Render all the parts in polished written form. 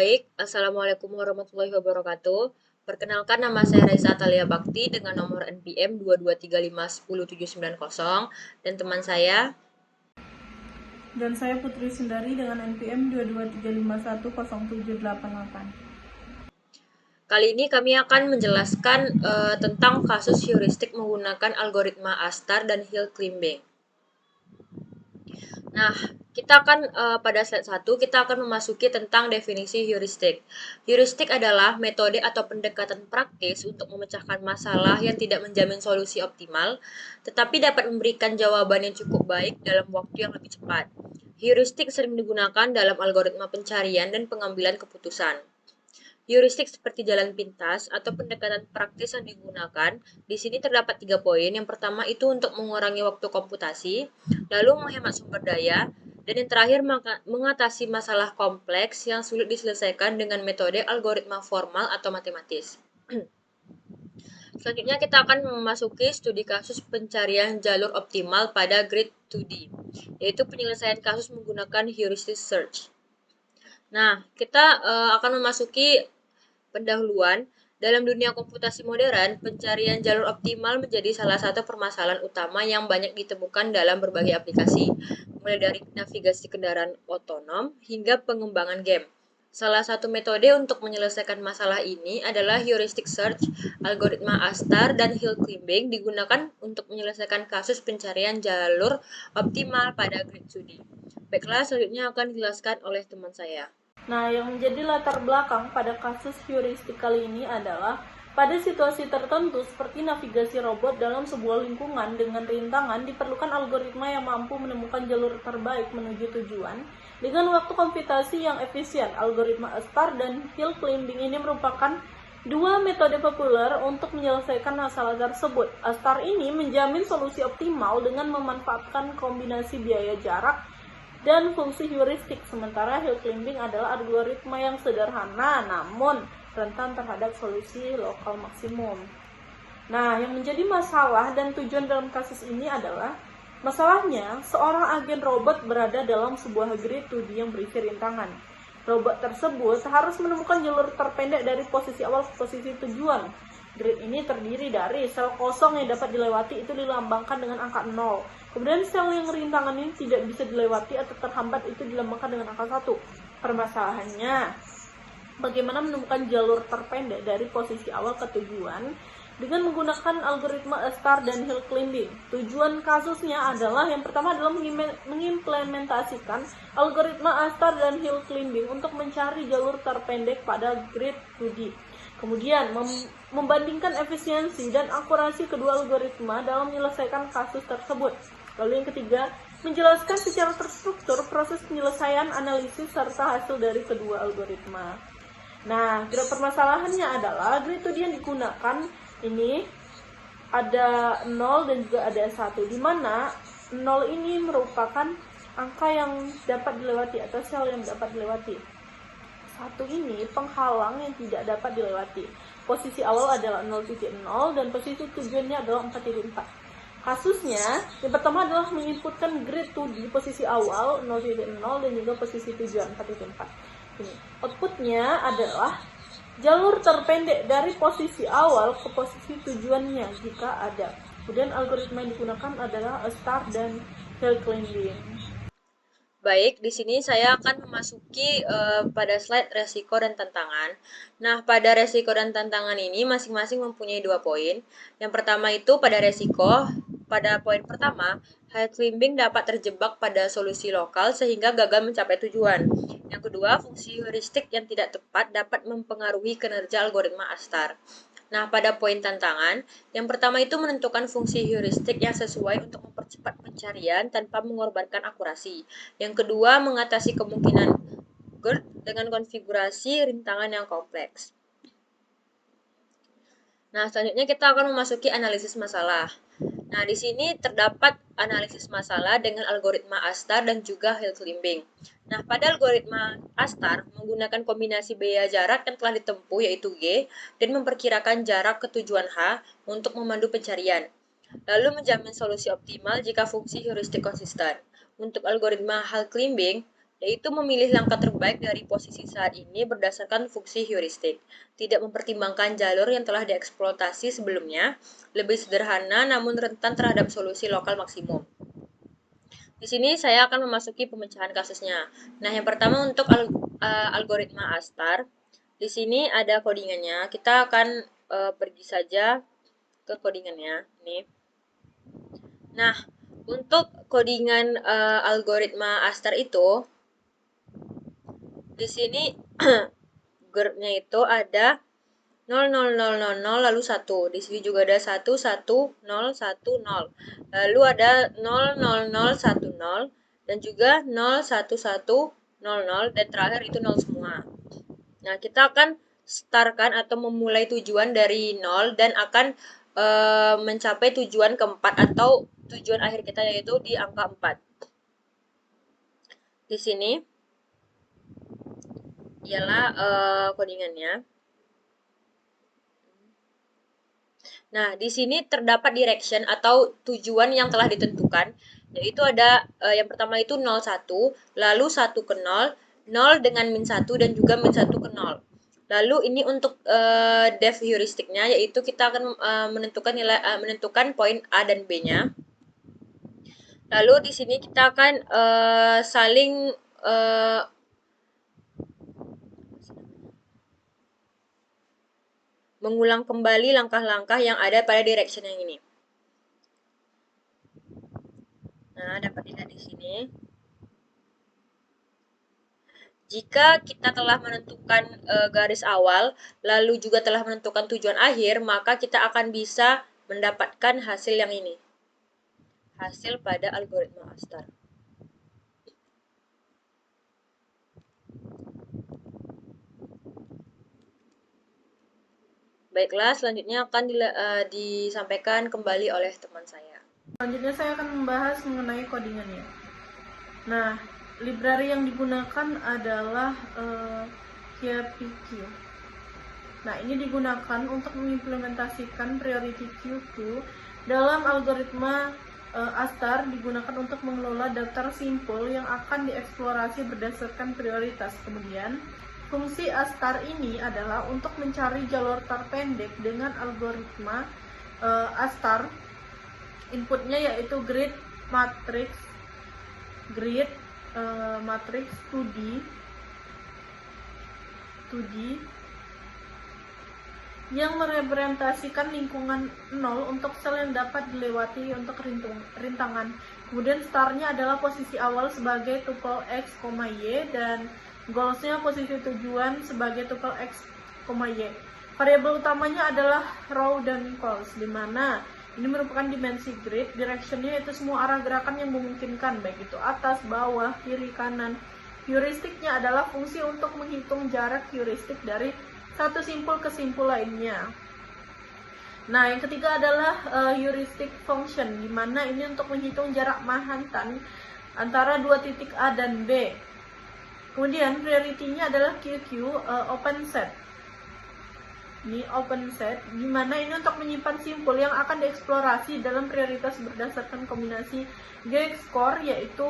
Baik, Assalamualaikum warahmatullahi wabarakatuh. Perkenalkan, nama saya Raisa Atalia Bakti dengan nomor NPM 223510790 dan teman saya. Dan saya Putri Sundari dengan NPM 223510788. Kali ini kami akan menjelaskan tentang kasus heuristik menggunakan algoritma Astar dan hill climbing. Nah, kita akan pada slide 1 kita akan memasuki tentang definisi heuristik. Heuristik adalah metode atau pendekatan praktis untuk memecahkan masalah yang tidak menjamin solusi optimal, tetapi dapat memberikan jawaban yang cukup baik dalam waktu yang lebih cepat. Heuristik sering digunakan dalam algoritma pencarian dan pengambilan keputusan. Heuristik seperti jalan pintas atau pendekatan praktis yang digunakan, di sini terdapat 3 poin. Yang pertama itu untuk mengurangi waktu komputasi, lalu menghemat sumber daya, dan yang terakhir mengatasi masalah kompleks yang sulit diselesaikan dengan metode algoritma formal atau matematis. Selanjutnya kita akan memasuki studi kasus pencarian jalur optimal pada grid 2D, yaitu penyelesaian kasus menggunakan heuristic search. Nah, kita akan memasuki pendahuluan. Dalam dunia komputasi modern, pencarian jalur optimal menjadi salah satu permasalahan utama yang banyak ditemukan dalam berbagai aplikasi, mulai dari navigasi kendaraan otonom hingga pengembangan game. Salah satu metode untuk menyelesaikan masalah ini adalah heuristic search, algoritma Astar, dan hill climbing digunakan untuk menyelesaikan kasus pencarian jalur optimal pada grid 2D. Baiklah, selanjutnya akan dijelaskan oleh teman saya. Nah, yang menjadi latar belakang pada kasus heuristik kali ini adalah pada situasi tertentu seperti navigasi robot dalam sebuah lingkungan dengan rintangan diperlukan algoritma yang mampu menemukan jalur terbaik menuju tujuan dengan waktu komputasi yang efisien. Algoritma Astar dan hill climbing ini merupakan dua metode populer untuk menyelesaikan masalah tersebut. Astar ini menjamin solusi optimal dengan memanfaatkan kombinasi biaya jarak dan fungsi heuristik, sementara hill climbing adalah algoritma yang sederhana namun rentan terhadap solusi lokal maksimum. Nah, yang menjadi masalah dan tujuan dalam kasus ini adalah masalahnya seorang agen robot berada dalam sebuah grid 2D yang berisi rintangan. Robot tersebut harus menemukan jalur terpendek dari posisi awal ke posisi tujuan. Grid ini terdiri dari sel kosong yang dapat dilewati itu dilambangkan dengan angka 0. Kemudian sel yang rintangan ini tidak bisa dilewati atau terhambat itu dilambangkan dengan angka 1. Permasalahannya, bagaimana menemukan jalur terpendek dari posisi awal ke tujuan dengan menggunakan algoritma Astar dan hill climbing. Tujuan kasusnya adalah yang pertama adalah mengimplementasikan algoritma Astar dan hill climbing untuk mencari jalur terpendek pada grid 2D. Kemudian membandingkan efisiensi dan akurasi kedua algoritma dalam menyelesaikan kasus tersebut. Lalu yang ketiga, menjelaskan secara terstruktur proses penyelesaian, analisis, serta hasil dari kedua algoritma. Nah, permasalahannya adalah grid 2D yang digunakan ini ada 0 dan juga ada 1, di mana 0 ini merupakan angka yang dapat dilewati atau sel yang dapat dilewati. 1 ini penghalang yang tidak dapat dilewati. Posisi awal adalah 0.0 dan posisi tujuannya adalah 4.4. Kasusnya, yang pertama adalah menginputkan grid 2D posisi awal 0.0 dan juga posisi tujuan 4.4. Ini outputnya adalah jalur terpendek dari posisi awal ke posisi tujuannya jika ada. Kemudian algoritma yang digunakan adalah Astar dan hill climbing. Baik, di sini saya akan memasuki pada slide resiko dan tantangan. Nah, pada resiko dan tantangan ini masing-masing mempunyai 2 poin. Yang pertama itu pada resiko, pada poin pertama, hill climbing dapat terjebak pada solusi lokal sehingga gagal mencapai tujuan. Yang kedua, fungsi heuristik yang tidak tepat dapat mempengaruhi kinerja algoritma Astar. Nah, pada poin tantangan, yang pertama itu menentukan fungsi heuristik yang sesuai untuk mempercepat pencarian tanpa mengorbankan akurasi. Yang kedua, mengatasi kemungkinan GERD dengan konfigurasi rintangan yang kompleks. Nah, selanjutnya kita akan memasuki analisis masalah. Nah, di sini terdapat analisis masalah dengan algoritma Astar dan juga hill climbing. Nah, pada algoritma Astar menggunakan kombinasi biaya jarak yang telah ditempuh yaitu G dan memperkirakan jarak ke tujuan H untuk memandu pencarian. Lalu menjamin solusi optimal jika fungsi heuristik konsisten. Untuk algoritma hill climbing, yaitu memilih langkah terbaik dari posisi saat ini berdasarkan fungsi heuristik, tidak mempertimbangkan jalur yang telah dieksploitasi sebelumnya, lebih sederhana namun rentan terhadap solusi lokal maksimum. Di sini saya akan memasuki pemecahan kasusnya. Nah, yang pertama untuk algoritma ASTAR. Di sini ada codingannya. Kita akan pergi saja ke codingannya. Nih. Nah, untuk codingan algoritma ASTAR itu, di sini grupnya itu ada 00000 lalu 1. Di sini juga ada 11010. Lalu ada 00010 dan juga 01100 dan terakhir itu 0 semua. Nah, kita akan startkan atau memulai tujuan dari 0 dan akan mencapai tujuan keempat atau tujuan akhir kita yaitu di angka 4. Di sini ialah codingannya. Nah, di sini terdapat direction atau tujuan yang telah ditentukan, yaitu ada yang pertama itu 01, lalu 1 ke 0, 0 dengan min 1 dan juga min 1 ke 0. Lalu ini untuk depth heuristiknya, yaitu kita akan menentukan poin A dan B-nya. Lalu di sini kita akan saling mengulang kembali langkah-langkah yang ada pada direction yang ini. Nah, dapat dilihat di sini. Jika kita telah menentukan garis awal, lalu juga telah menentukan tujuan akhir, maka kita akan bisa mendapatkan hasil yang ini. Hasil pada algoritma ASTAR. Baiklah, selanjutnya akan disampaikan kembali oleh teman saya. Selanjutnya saya akan membahas mengenai codingannya. Nah, library yang digunakan adalah KPQ. Nah, ini digunakan untuk mengimplementasikan priority queue dalam algoritma ASTAR, digunakan untuk mengelola daftar simpul yang akan dieksplorasi berdasarkan prioritas. Kemudian, fungsi ASTAR ini adalah untuk mencari jalur terpendek dengan algoritma ASTAR. Inputnya yaitu grid matrix 2D yang merepresentasikan lingkungan 0 untuk sel yang dapat dilewati untuk rintangan. Kemudian startnya adalah posisi awal sebagai tuple x, y dan goalsnya posisi tujuan sebagai tuple x, y. Variabel utamanya adalah row dan calls, di mana ini merupakan dimensi grid. Directionnya itu semua arah gerakan yang memungkinkan, baik itu atas, bawah, kiri, kanan. Heuristiknya adalah fungsi untuk menghitung jarak heuristik dari satu simpul ke simpul lainnya. Nah, yang ketiga adalah heuristic function, di mana ini untuk menghitung jarak Manhattan antara dua titik A dan B. Kemudian priority-nya adalah QQ, open set. Ini open set, di mana ini untuk menyimpan simpul yang akan dieksplorasi dalam prioritas berdasarkan kombinasi G-score, yaitu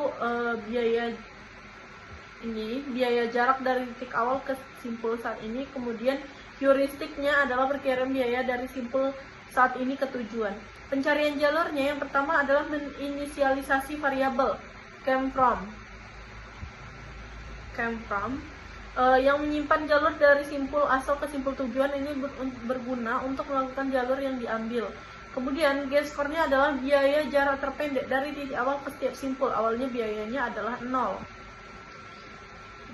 biaya jarak dari titik awal ke simpul saat ini. Kemudian heuristiknya adalah perkiraan biaya dari simpul saat ini ke tujuan. Pencarian jalurnya yang pertama adalah menginisialisasi variabel came from yang menyimpan jalur dari simpul asal ke simpul tujuan. Ini berguna untuk melakukan jalur yang diambil. Kemudian G-score-nya adalah biaya jarak terpendek dari titik awal ke setiap simpul. Awalnya biayanya adalah 0.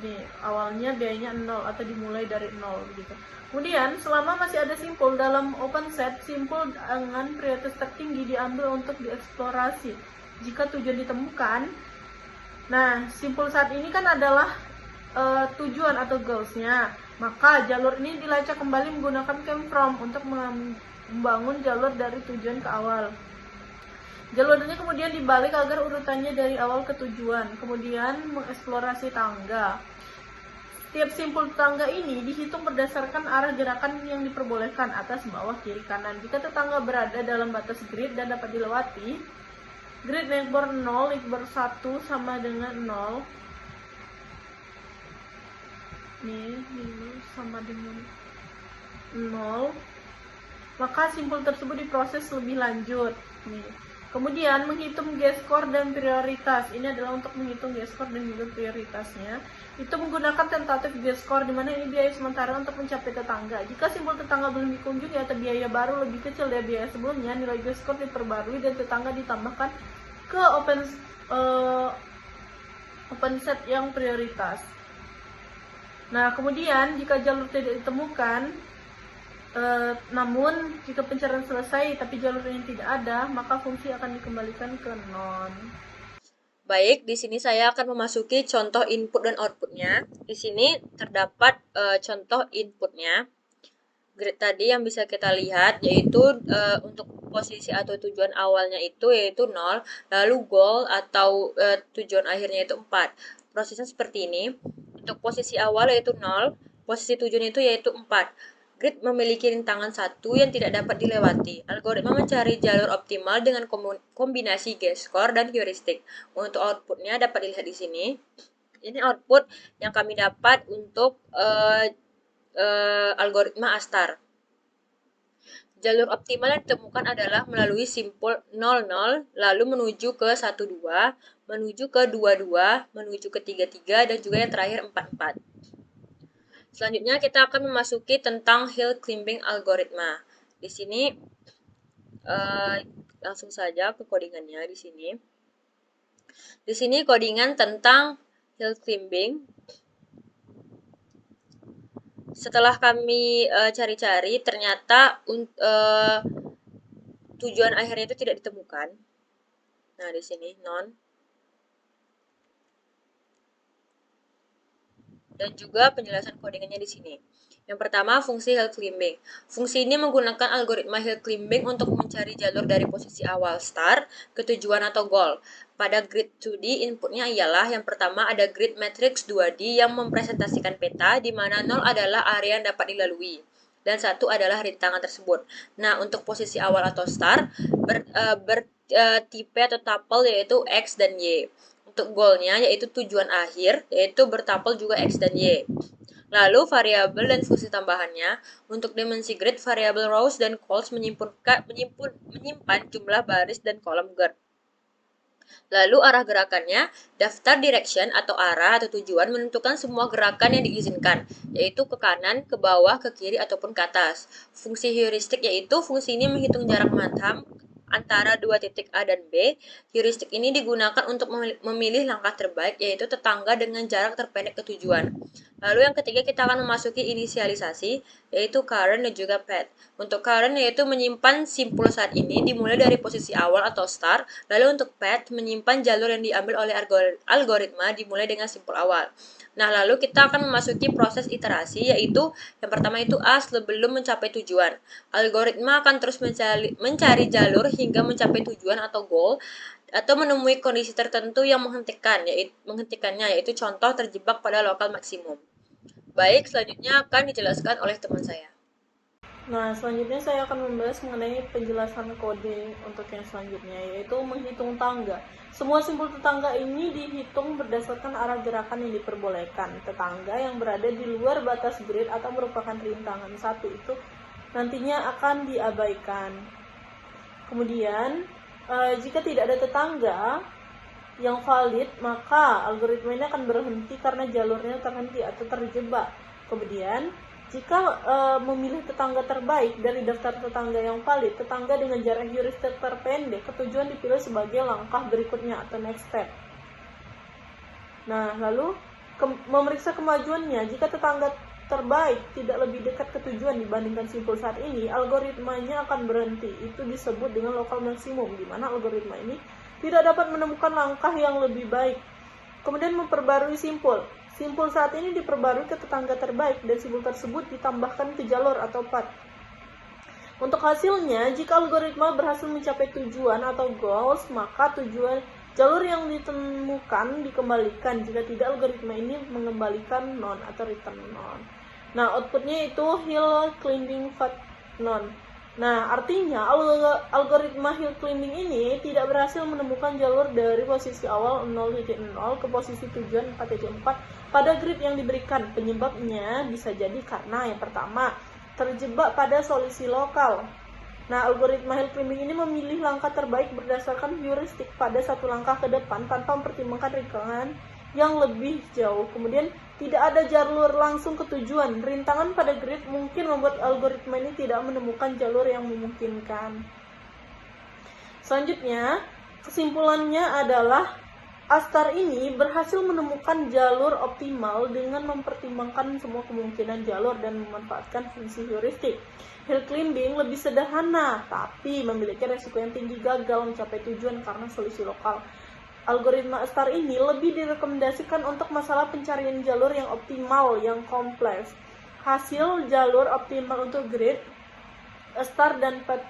Nih, awalnya biayanya 0 atau dimulai dari 0 gitu. Kemudian selama masih ada simpul dalam open set, simpul dengan prioritas tertinggi diambil untuk dieksplorasi. Jika tujuan ditemukan, nah simpul saat ini kan adalah tujuan atau goalsnya, maka jalur ini dilacak kembali menggunakan came from untuk membangun jalur dari tujuan ke awal. Jalur ini kemudian dibalik agar urutannya dari awal ke tujuan. Kemudian mengeksplorasi tangga. Setiap simpul tangga ini dihitung berdasarkan arah gerakan yang diperbolehkan, atas, bawah, kiri, kanan. Jika tetangga berada dalam batas grid dan dapat dilewati, grid neighbor 0, neighbor 1 sama dengan 0. nih minus sama dengan 0, maka simpul tersebut diproses lebih lanjut nih. Kemudian menghitung G-score dan prioritas. Ini adalah untuk menghitung G-score dan juga prioritasnya. Itu menggunakan tentatif G-score, di mana ini biaya sementara untuk mencapai tetangga. Jika simpul tetangga belum dikunjungi atau biaya baru lebih kecil dari biaya sebelumnya, nilai G-score diperbarui dan tetangga ditambahkan ke open set yang prioritas. Nah, kemudian jika jalur tidak ditemukan, namun jika pencarian selesai tapi jalurnya tidak ada, maka fungsi akan dikembalikan ke non. Baik, di sini saya akan memasuki contoh input dan outputnya. Di sini terdapat contoh inputnya. Grid tadi yang bisa kita lihat yaitu untuk posisi atau tujuan awalnya itu yaitu 0, lalu goal atau tujuan akhirnya itu 4. Prosesnya seperti ini. Untuk posisi awal yaitu 0, posisi tujuan itu yaitu 4. Grid memiliki rintangan 1 yang tidak dapat dilewati. Algoritma mencari jalur optimal dengan kombinasi G-score dan heuristik. Untuk outputnya dapat dilihat di sini. Ini output yang kami dapat untuk algoritma ASTAR. Jalur optimal yang ditemukan adalah melalui simpul 00, lalu menuju ke 12, menuju ke 22, menuju ke 33, dan juga yang terakhir 44. Selanjutnya kita akan memasuki tentang hill climbing algoritma. Di sini langsung saja ke codingannya di sini. Di sini codingan tentang hill climbing. Setelah kami cari-cari, ternyata tujuan akhirnya itu tidak ditemukan. Nah, di sini non. Dan juga penjelasan codingannya di sini. Yang pertama, fungsi hill climbing. Fungsi ini menggunakan algoritma hill climbing untuk mencari jalur dari posisi awal start ke tujuan atau goal. Pada grid 2D, inputnya ialah yang pertama ada grid matrix 2D yang mempresentasikan peta, di mana 0 adalah area yang dapat dilalui dan 1 adalah rintangan tersebut. Nah, untuk posisi awal atau start bertipe atau tuple yaitu X dan Y. Untuk goalnya yaitu tujuan akhir, yaitu bertapel juga X dan Y. Lalu variabel dan fungsi tambahannya, untuk dimensi grid, variabel rows dan columns menyimpan jumlah baris dan kolom GERD. Lalu arah gerakannya, daftar direction atau arah atau tujuan menentukan semua gerakan yang diizinkan, yaitu ke kanan, ke bawah, ke kiri, ataupun ke atas. Fungsi heuristik yaitu fungsi ini menghitung jarak madham antara dua titik A dan B. Heuristik ini digunakan untuk memilih langkah terbaik, yaitu tetangga dengan jarak terpendek ke tujuan. Lalu yang ketiga kita akan memasuki inisialisasi, yaitu current dan juga path. Untuk current yaitu menyimpan simpul saat ini dimulai dari posisi awal atau start, lalu untuk path menyimpan jalur yang diambil oleh algoritma dimulai dengan simpul awal. Nah, lalu kita akan memasuki proses iterasi, yaitu yang pertama itu A sebelum mencapai tujuan. Algoritma akan terus mencari jalur hingga mencapai tujuan atau goal, atau menemui kondisi tertentu yang menghentikannya, yaitu contoh terjebak pada lokal maksimum. Baik, selanjutnya akan dijelaskan oleh teman saya. Nah, selanjutnya saya akan membahas mengenai penjelasan kode untuk yang selanjutnya, yaitu menghitung tangga. Semua simpul tetangga ini dihitung berdasarkan arah gerakan yang diperbolehkan. Tetangga yang berada di luar batas grid atau merupakan rintangan satu itu nantinya akan diabaikan. Kemudian, jika tidak ada tetangga yang valid, maka algoritma ini akan berhenti karena jalurnya terhenti atau terjebak. Kemudian, jika memilih tetangga terbaik dari daftar tetangga yang valid, tetangga dengan jarak heuristik terpendek ke tujuan dipilih sebagai langkah berikutnya atau next step. Nah, lalu memeriksa kemajuannya. Jika tetangga terbaik tidak lebih dekat ke tujuan dibandingkan simpul saat ini, algoritmanya akan berhenti. Itu disebut dengan local maximum, di mana algoritma ini tidak dapat menemukan langkah yang lebih baik. Kemudian memperbarui simpul. Simpul saat ini diperbarui ke tetangga terbaik dan simpul tersebut ditambahkan ke jalur atau path. Untuk hasilnya, jika algoritma berhasil mencapai tujuan atau goals, maka jalur yang ditemukan dikembalikan. Jika tidak, algoritma ini mengembalikan none atau return none. Nah, outputnya itu hill climbing path none. Nah, artinya algoritma hill climbing ini tidak berhasil menemukan jalur dari posisi awal 0.0 ke posisi tujuan 4.4 pada grid yang diberikan. Penyebabnya bisa jadi karena yang pertama, terjebak pada solusi lokal. Nah, algoritma hill climbing ini memilih langkah terbaik berdasarkan heuristik pada satu langkah ke depan tanpa mempertimbangkan rintangan yang lebih jauh. Kemudian, tidak ada jalur langsung ke tujuan. Rintangan pada grid mungkin membuat algoritma ini tidak menemukan jalur yang memungkinkan. Selanjutnya, kesimpulannya adalah Astar ini berhasil menemukan jalur optimal dengan mempertimbangkan semua kemungkinan jalur dan memanfaatkan fungsi heuristik. Hill climbing lebih sederhana, tapi memiliki resiko yang tinggi gagal mencapai tujuan karena solusi lokal. Algoritma Astar ini lebih direkomendasikan untuk masalah pencarian jalur yang optimal, yang kompleks. Hasil jalur optimal untuk grid Astar dan path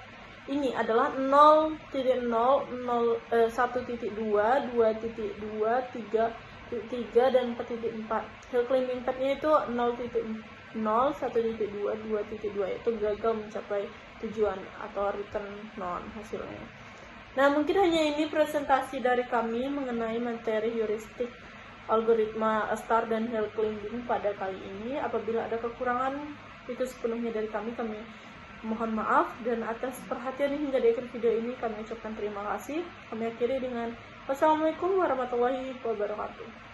ini adalah 0.0, 1.2, 2.2, 3, dan 4.4. Hill climbing path-nya itu 0.0, 1.2, 2.2, itu gagal mencapai tujuan atau return none hasilnya. Nah, mungkin hanya ini presentasi dari kami mengenai materi heuristik algoritma Astar dan hill climbing pada kali ini. Apabila ada kekurangan, itu sepenuhnya dari kami mohon maaf, dan atas perhatian hingga di akhir video ini kami ucapkan terima kasih. Kami akhiri dengan wassalamualaikum warahmatullahi wabarakatuh.